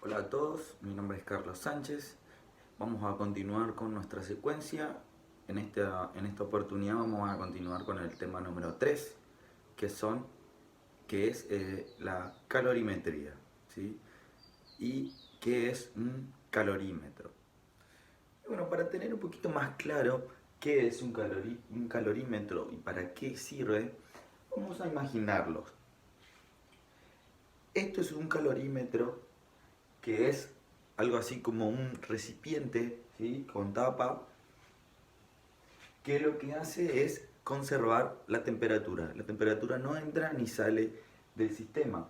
Hola a todos, mi nombre es Carlos Sánchez. Vamos a continuar con nuestra secuencia. En esta oportunidad vamos a continuar con el tema número 3, que es la calorimetría, ¿sí? Y qué es un calorímetro. Y bueno, para tener un poquito más claro qué es un calorímetro y para qué sirve, vamos a imaginarlo. Esto es un calorímetro que es algo así como un recipiente, ¿sí?, con tapa, que lo que hace es conservar la temperatura. La temperatura no entra ni sale del sistema.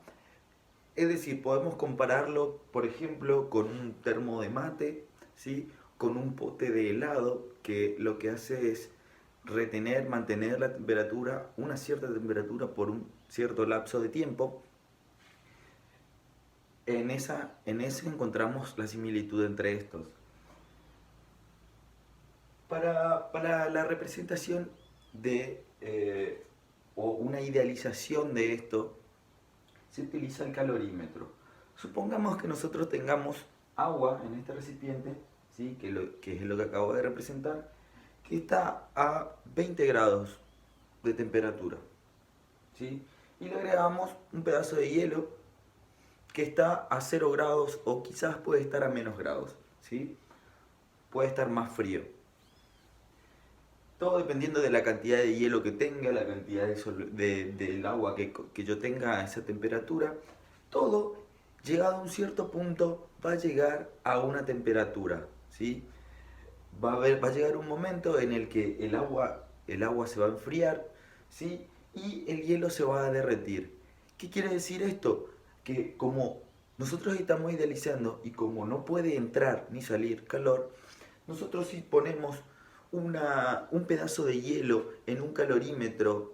Es decir, podemos compararlo, por ejemplo, con un termo de mate, ¿sí?, con un pote de helado, que lo que hace es mantener la temperatura, una cierta temperatura por un cierto lapso de tiempo. En ese encontramos la similitud entre estos. Para la representación o una idealización de esto, se utiliza el calorímetro. Supongamos que nosotros tengamos agua en este recipiente, ¿sí?, que es lo que acabo de representar, que está a 20 grados de temperatura, ¿sí? Y le agregamos un pedazo de hielo que está a 0 grados o quizás puede estar a menos grados, ¿sí? Puede estar más frío. Todo dependiendo de la cantidad de hielo que tenga, la cantidad del agua que yo tenga a esa temperatura. Todo, llegado a un cierto punto, va a llegar a una temperatura, ¿sí? Va a llegar un momento en el que el agua se va a enfriar, ¿sí?, y el hielo se va a derretir. ¿Qué quiere decir esto? Que como nosotros estamos idealizando y como no puede entrar ni salir calor, nosotros si ponemos un pedazo de hielo en un calorímetro,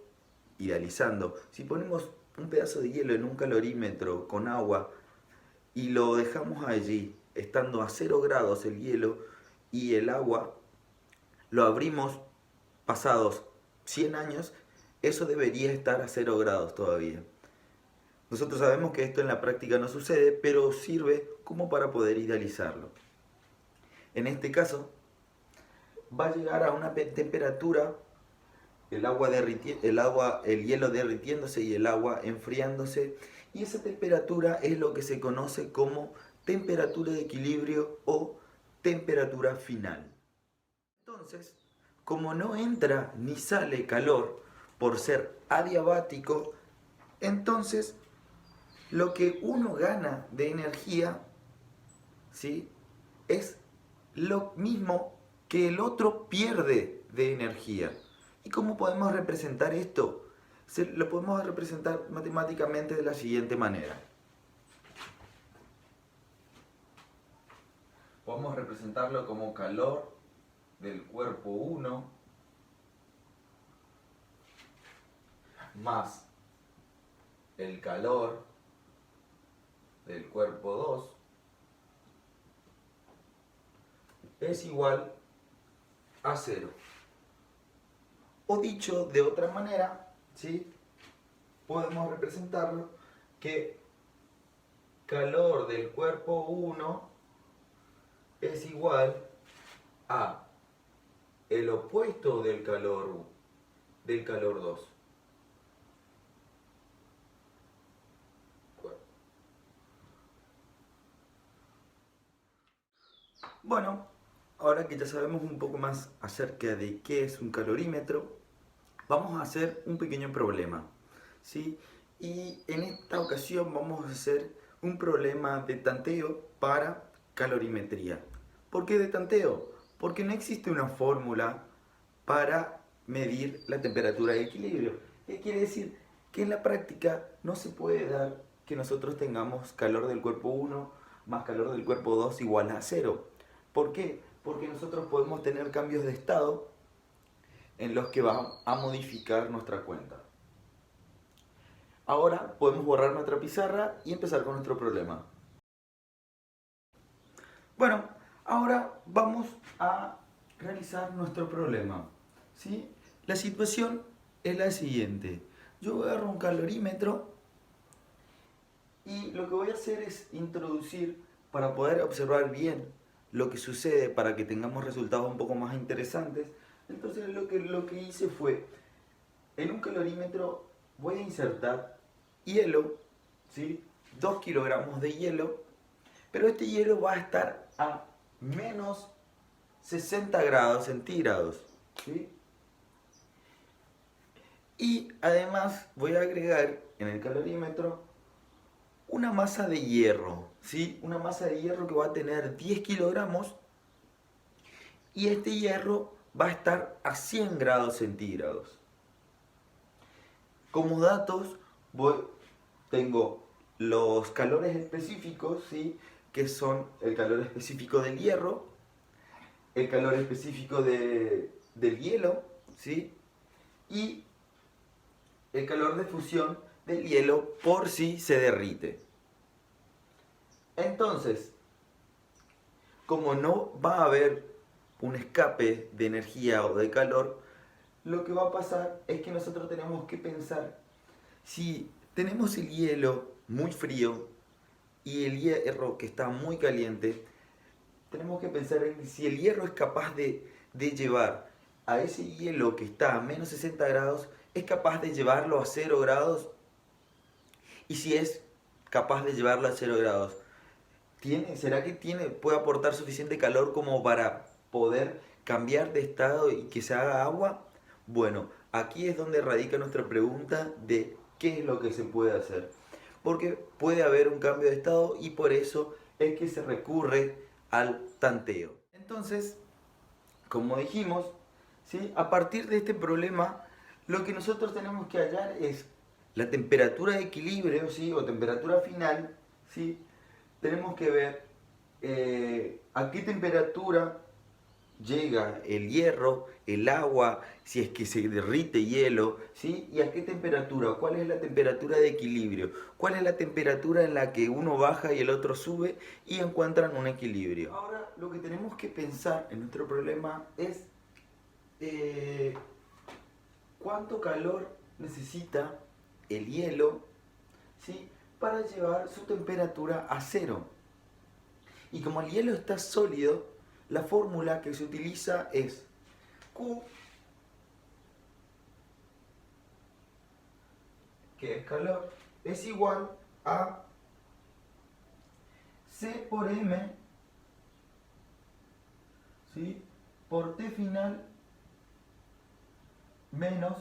idealizando, si ponemos un pedazo de hielo en un calorímetro con agua y lo dejamos allí, estando a 0 grados el hielo y el agua, lo abrimos pasados 100 años, eso debería estar a 0 grados todavía. Nosotros sabemos que esto en la práctica no sucede, pero sirve como para poder idealizarlo. En este caso, va a llegar a una temperatura, el hielo derritiéndose y el agua enfriándose, y esa temperatura es lo que se conoce como temperatura de equilibrio o temperatura final. Entonces, como no entra ni sale calor por ser adiabático, entonces lo que uno gana de energía, ¿sí?, es lo mismo que el otro pierde de energía. ¿Y cómo podemos representar esto? Lo podemos representar matemáticamente de la siguiente manera. Podemos representarlo como calor del cuerpo 1 más el calor del cuerpo 2 es igual a 0. O dicho de otra manera, ¿sí?, podemos representarlo que calor del cuerpo 1 es igual a el opuesto del calor 2. Bueno, ahora que ya sabemos un poco más acerca de qué es un calorímetro, vamos a hacer un pequeño problema, ¿sí? Y en esta ocasión vamos a hacer un problema de tanteo para calorimetría. ¿Por qué de tanteo? Porque no existe una fórmula para medir la temperatura de equilibrio. ¿Qué quiere decir? Que en la práctica no se puede dar que nosotros tengamos calor del cuerpo 1 más calor del cuerpo 2 igual a 0. ¿Por qué? Porque nosotros podemos tener cambios de estado en los que va a modificar nuestra cuenta. Ahora podemos borrar nuestra pizarra y empezar con nuestro problema. Bueno, ahora vamos a realizar nuestro problema, ¿sí? La situación es la siguiente. Yo agarro un calorímetro y lo que voy a hacer es introducir para poder observar bien lo que sucede, para que tengamos resultados un poco más interesantes, entonces lo que hice fue, en un calorímetro voy a insertar hielo, ¿sí? 2 kilogramos de hielo, pero este hielo va a estar a menos 60 grados centígrados, ¿sí? Y además voy a agregar en el calorímetro una masa de hierro, ¿sí? Una masa de hierro que va a tener 10 kilogramos y este hierro va a estar a 100 grados centígrados. Como datos, tengo los calores específicos, ¿sí? Que son el calor específico del hierro, el calor específico del hielo, ¿sí? Y el calor de fusión del hielo por si se derrite. Entonces, como no va a haber un escape de energía o de calor, lo que va a pasar es que nosotros tenemos que pensar, si tenemos el hielo muy frío y el hierro que está muy caliente, tenemos que pensar en si el hierro es capaz de llevar a ese hielo que está a menos 60 grados, es capaz de llevarlo a 0 grados. Y si es capaz de llevarlo a 0 grados, ¿será que puede aportar suficiente calor como para poder cambiar de estado y que se haga agua? Bueno, aquí es donde radica nuestra pregunta de qué es lo que se puede hacer. Porque puede haber un cambio de estado y por eso es que se recurre al tanteo. Entonces, como dijimos, ¿sí? A partir de este problema, lo que nosotros tenemos que hallar es la temperatura de equilibrio, ¿sí? O temperatura final, ¿sí? Tenemos que ver a qué temperatura llega el hierro, el agua, si es que se derrite hielo, ¿sí? Y a qué temperatura, cuál es la temperatura de equilibrio, cuál es la temperatura en la que uno baja y el otro sube y encuentran un equilibrio. Ahora lo que tenemos que pensar en nuestro problema es cuánto calor necesita el hielo, ¿sí? Para llevar su temperatura a cero. Y como el hielo está sólido, la fórmula que se utiliza es Q, que es calor, es igual a C por M, ¿sí? Por T final menos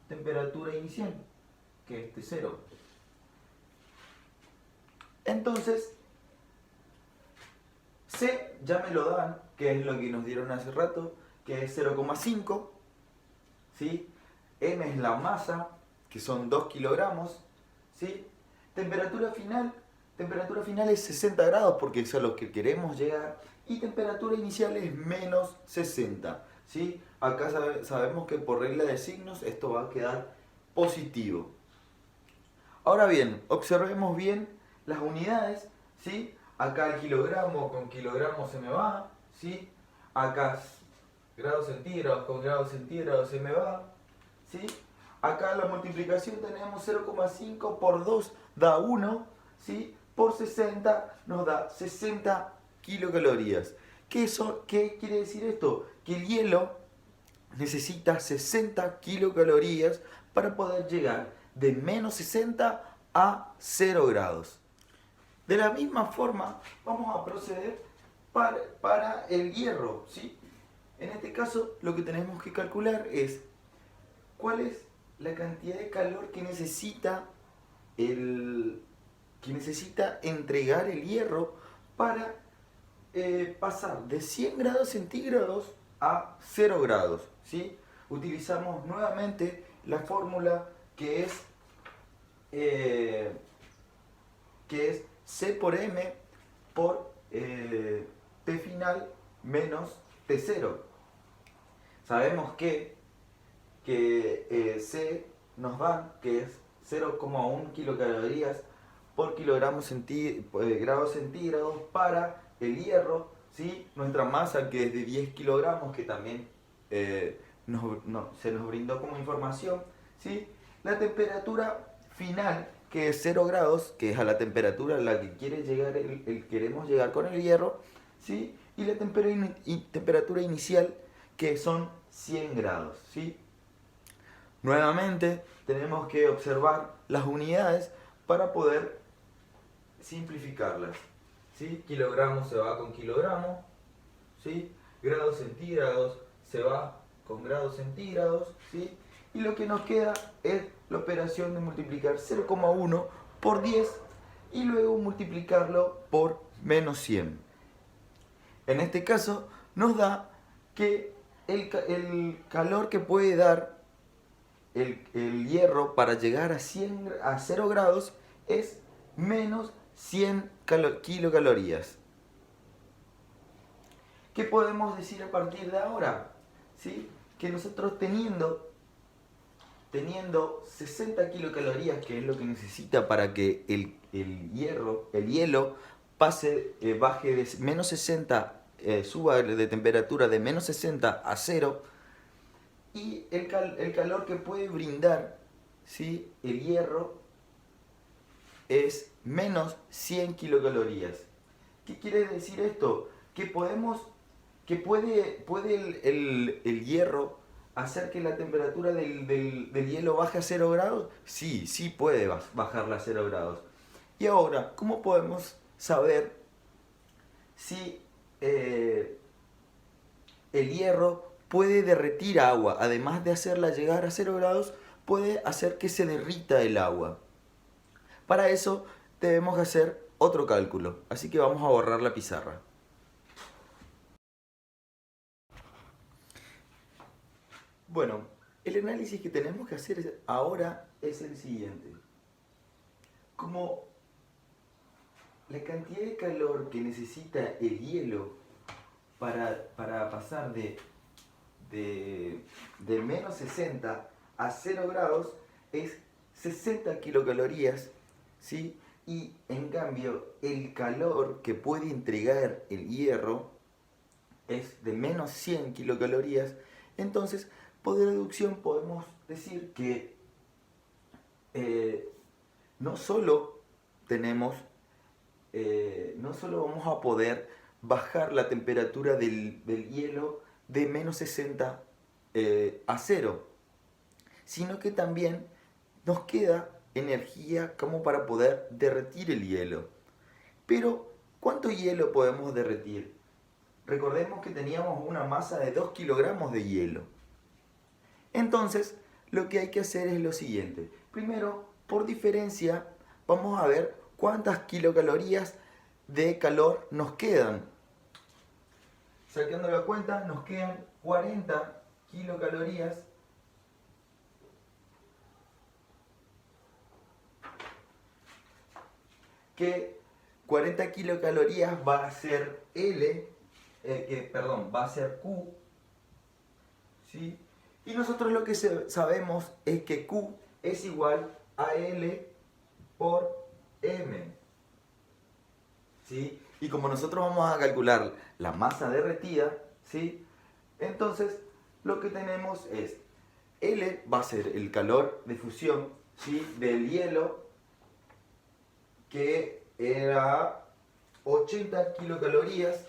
temperatura inicial, que es T0. Entonces, C ya me lo dan, que es lo que nos dieron hace rato, que es 0,5, ¿sí? M es la masa, que son 2 kilogramos, ¿sí? Temperatura final es 60 grados, porque es a lo que queremos llegar, y temperatura inicial es menos 60, ¿sí? Acá sabemos que por regla de signos esto va a quedar positivo. Ahora bien, observemos bien las unidades, ¿sí? Acá el kilogramo con kilogramo se me va, ¿sí? Acá grados centígrados con grados centígrados se me va, ¿sí? Acá la multiplicación tenemos 0,5 por 2 da 1, ¿sí? Por 60 nos da 60 kilocalorías. ¿Qué quiere decir esto? Que el hielo necesita 60 kilocalorías para poder llegar de menos 60 a 0 grados. De la misma forma vamos a proceder para el hierro, ¿sí? En este caso lo que tenemos que calcular es cuál es la cantidad de calor que necesita entregar el hierro para pasar de 100 grados centígrados a 0 grados, ¿sí? Utilizamos nuevamente la fórmula que es C por M por T final menos T0. Sabemos que C nos dan que es 0,1 kilocalorías por kilogramo grados centígrados para el hierro, ¿sí? Nuestra masa, que es de 10 kilogramos, que también se nos brindó como información, ¿sí? La temperatura final que es 0 grados, que es a la temperatura a la que queremos llegar con el hierro, ¿sí? Y la temperatura inicial, que son 100 grados, ¿sí? Nuevamente tenemos que observar las unidades para poder simplificarlas, ¿sí? Kilogramos se va con kilogramos, ¿sí? Grados centígrados se va con grados centígrados, ¿sí? Y lo que nos queda es la operación de multiplicar 0,1 por 10 y luego multiplicarlo por menos 100. En este caso nos da que el calor que puede dar el hierro para llegar a 0 grados es menos 100 kilocalorías. ¿Qué podemos decir a partir de ahora? ¿Sí? Que nosotros teniendo 60 kilocalorías, que es lo que necesita para que el hielo baje de menos 60, suba de temperatura de menos 60 a 0, y el calor que puede brindar, ¿sí?, el hierro es menos 100 kilocalorías. ¿Qué quiere decir esto? Que puede el hierro hacer que la temperatura del hielo baje a 0 grados. Sí, sí puede bajarla a 0 grados. Y ahora, ¿cómo podemos saber si el hierro puede derretir agua? Además de hacerla llegar a 0 grados, puede hacer que se derrita el agua. Para eso debemos hacer otro cálculo, así que vamos a borrar la pizarra. Bueno, el análisis que tenemos que hacer ahora es el siguiente. Como la cantidad de calor que necesita el hielo para pasar de menos 60 a 0 grados es 60 kilocalorías, ¿sí? Y en cambio el calor que puede entregar el hierro es de menos 100 kilocalorías. Entonces, por deducción podemos decir que no solo vamos a poder bajar la temperatura del hielo de menos 60 a 0, sino que también nos queda energía como para poder derretir el hielo. Pero, ¿cuánto hielo podemos derretir? Recordemos que teníamos una masa de 2 kilogramos de hielo. Entonces, lo que hay que hacer es lo siguiente. Primero, por diferencia, vamos a ver cuántas kilocalorías de calor nos quedan. Sacando la cuenta, nos quedan 40 kilocalorías que 40 kilocalorías va a ser va a ser Q, ¿sí? Y nosotros lo que sabemos es que Q es igual a L por M, ¿sí? Y como nosotros vamos a calcular la masa derretida, ¿sí?, entonces lo que tenemos es L va a ser el calor de fusión, ¿sí?, del hielo, que era 80 kilocalorías,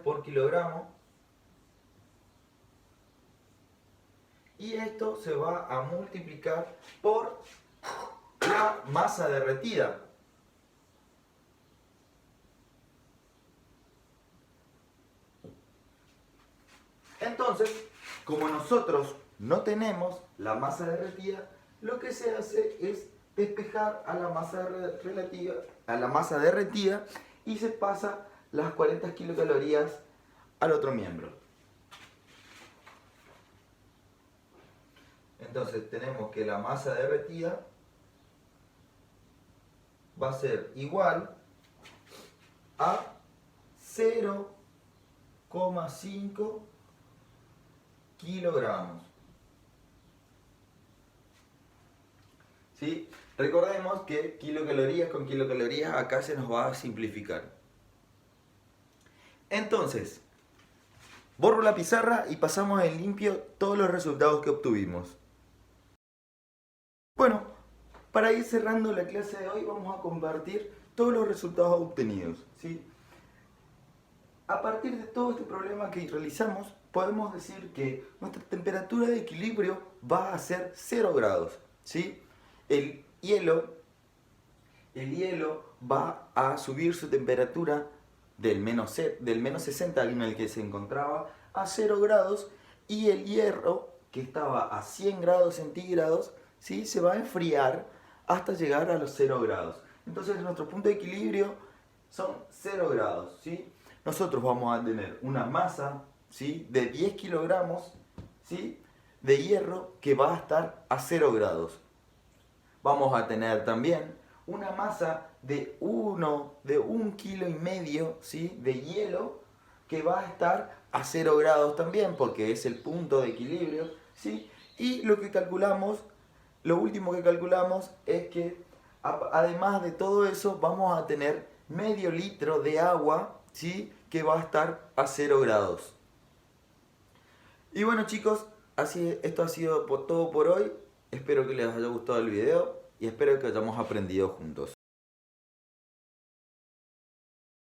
por kilogramo, y esto se va a multiplicar por la masa derretida. Entonces, como nosotros no tenemos la masa derretida, lo que se hace es despejar a la masa derretida y se pasa las 40 kilocalorías al otro miembro. Entonces tenemos que la masa derretida va a ser igual a 0,5 kilogramos. ¿Sí? Recordemos que kilocalorías con kilocalorías acá se nos va a simplificar. Entonces, borro la pizarra y pasamos en limpio todos los resultados que obtuvimos. Bueno, para ir cerrando la clase de hoy vamos a compartir todos los resultados obtenidos, ¿sí? A partir de todo este problema que realizamos, podemos decir que nuestra temperatura de equilibrio va a ser 0 grados, ¿sí? El hielo va a subir su temperatura del menos 60 en el que se encontraba a 0 grados, y el hierro, que estaba a 100 grados centígrados, ¿sí?, se va a enfriar hasta llegar a los 0 grados. Entonces nuestro punto de equilibrio son 0 grados, ¿sí? Nosotros vamos a tener una masa, ¿sí?, de 10 kilogramos, ¿sí?, de hierro que va a estar a 0 grados. Vamos a tener también una masa de 1,5 kilos, ¿sí?, de hielo que va a estar a 0 grados también, porque es el punto de equilibrio, ¿sí? Y lo último que calculamos es que además de todo eso vamos a tener medio litro de agua, ¿sí?, que va a estar a 0 grados. Y bueno, chicos, esto ha sido todo por hoy. Espero que les haya gustado el video y espero que hayamos aprendido juntos.